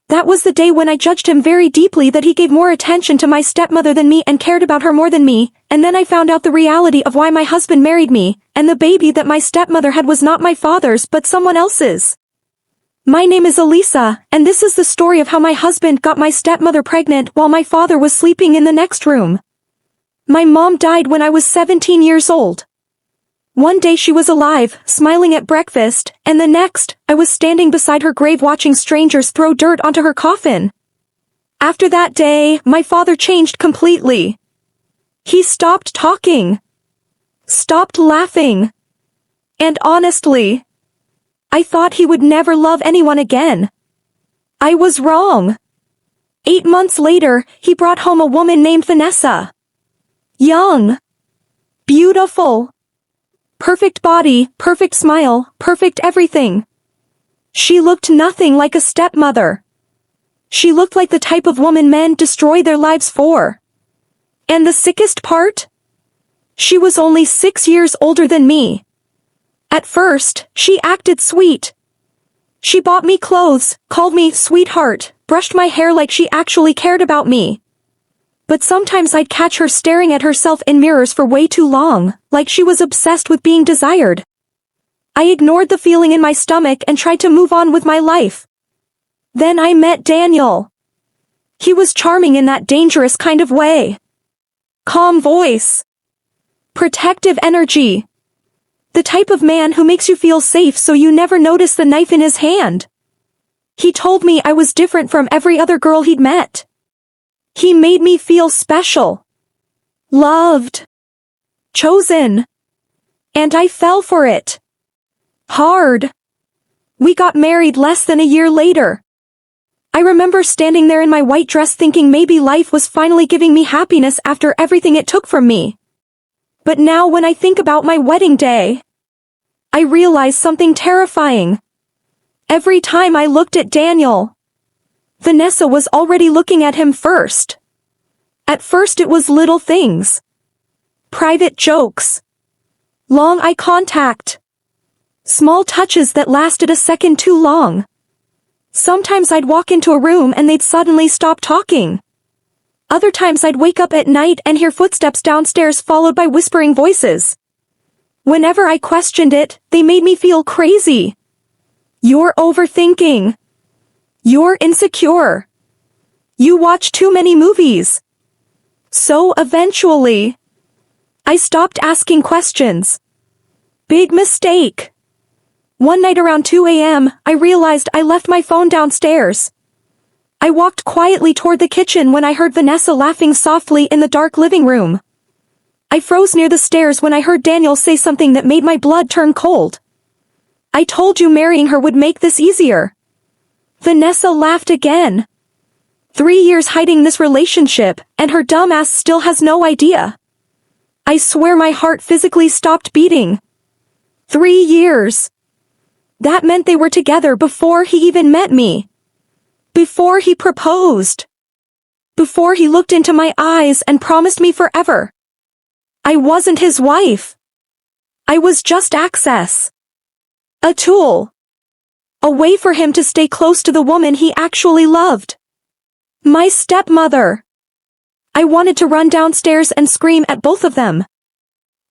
That was the day when I judged him very deeply, that he gave more attention to my stepmother than me and cared about her more than me, and then I found out the reality of why my husband married me, and the baby that my stepmother had was not my father's but someone else's. My name is Elisa, and this is the story of how my husband got my stepmother pregnant while my father was sleeping in the next room. My mom died when I was 17 years old. One day she was alive, smiling at breakfast, and the next, I was standing beside her grave watching strangers throw dirt onto her coffin. After that day, my father changed completely. He stopped talking, stopped laughing, and honestly, I thought he would never love anyone again. I was wrong. 8 months later, he brought home a woman named Vanessa. Young, beautiful, perfect body, perfect smile, perfect everything. She looked nothing like a stepmother. She looked like the type of woman men destroy their lives for. And the sickest part? She was only 6 years older than me. At first, she acted sweet. She bought me clothes, called me sweetheart, brushed my hair like she actually cared about me. But sometimes I'd catch her staring at herself in mirrors for way too long, like she was obsessed with being desired. I ignored the feeling in my stomach and tried to move on with my life. Then I met Daniel. He was charming in that dangerous kind of way. Calm voice. Protective energy. The type of man who makes you feel safe so you never notice the knife in his hand. He told me I was different from every other girl he'd met. He made me feel special, loved, chosen, and I fell for it. Hard. We got married less than a year later. I remember standing there in my white dress thinking maybe life was finally giving me happiness after everything it took from me. But now when I think about my wedding day, I realize something terrifying. Every time I looked at Daniel, Vanessa was already looking at him first. At first it was little things. Private jokes. Long eye contact. Small touches that lasted a second too long. Sometimes I'd walk into a room and they'd suddenly stop talking. Other times I'd wake up at night and hear footsteps downstairs followed by whispering voices. Whenever I questioned it, they made me feel crazy. You're overthinking. You're insecure. You watch too many movies. So eventually, I stopped asking questions. Big mistake. One night around 2 a.m., I realized I left my phone downstairs. I walked quietly toward the kitchen when I heard Vanessa laughing softly in the dark living room. I froze near the stairs when I heard Daniel say something that made my blood turn cold. I told you marrying her would make this easier. Vanessa laughed again. 3 years hiding this relationship, and her dumb ass still has no idea. I swear my heart physically stopped beating. 3 years. That meant they were together before he even met me. Before he proposed. Before he looked into my eyes and promised me forever. I wasn't his wife. I was just access. A tool. A way for him to stay close to the woman he actually loved. My stepmother. I wanted to run downstairs and scream at both of them.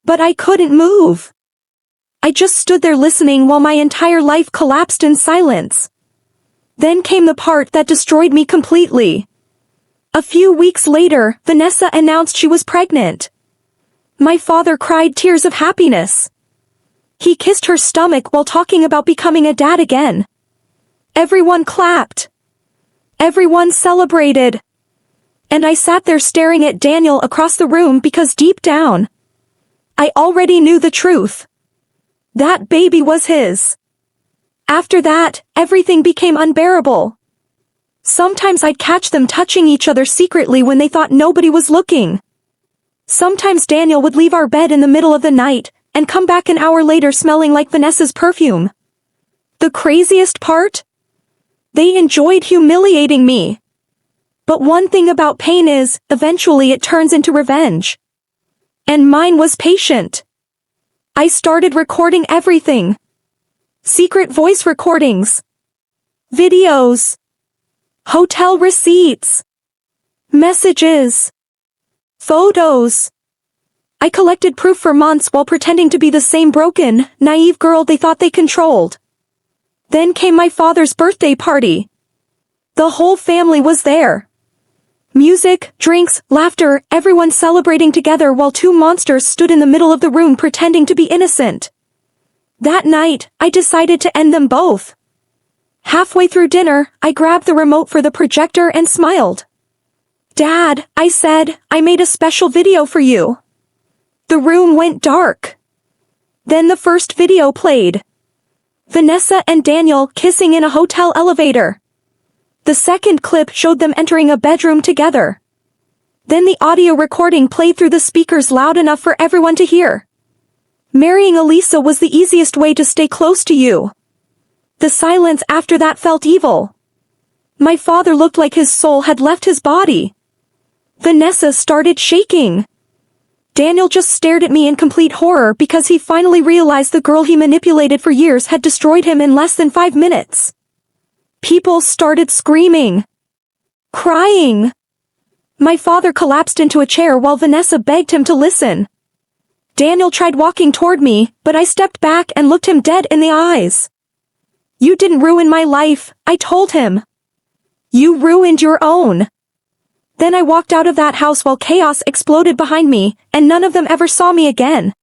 But I couldn't move. I just stood there listening while my entire life collapsed in silence. Then came the part that destroyed me completely. A few weeks later, Vanessa announced she was pregnant. My father cried tears of happiness. He kissed her stomach while talking about becoming a dad again. Everyone clapped. Everyone celebrated. And I sat there staring at Daniel across the room because deep down, I already knew the truth. That baby was his. After that, everything became unbearable. Sometimes I'd catch them touching each other secretly when they thought nobody was looking. Sometimes Daniel would leave our bed in the middle of the night, and come back an hour later smelling like Vanessa's perfume. The craziest part? They enjoyed humiliating me. But one thing about pain is, eventually it turns into revenge. And mine was patient. I started recording everything. Secret voice recordings. Videos. Hotel receipts. Messages. Photos. I collected proof for months while pretending to be the same broken, naive girl they thought they controlled. Then came my father's birthday party. The whole family was there. Music, drinks, laughter, everyone celebrating together while two monsters stood in the middle of the room pretending to be innocent. That night, I decided to end them both. Halfway through dinner, I grabbed the remote for the projector and smiled. "Dad," I said, "I made a special video for you." The room went dark. Then the first video played. Vanessa and Daniel kissing in a hotel elevator. The second clip showed them entering a bedroom together. Then the audio recording played through the speakers loud enough for everyone to hear. "Marrying Elisa was the easiest way to stay close to you." The silence after that felt evil. My father looked like his soul had left his body. Vanessa started shaking. Daniel just stared at me in complete horror because he finally realized the girl he manipulated for years had destroyed him in less than 5 minutes. People started screaming. Crying. My father collapsed into a chair while Vanessa begged him to listen. Daniel tried walking toward me, but I stepped back and looked him dead in the eyes. "You didn't ruin my life," I told him. "You ruined your own." Then I walked out of that house while chaos exploded behind me, and none of them ever saw me again.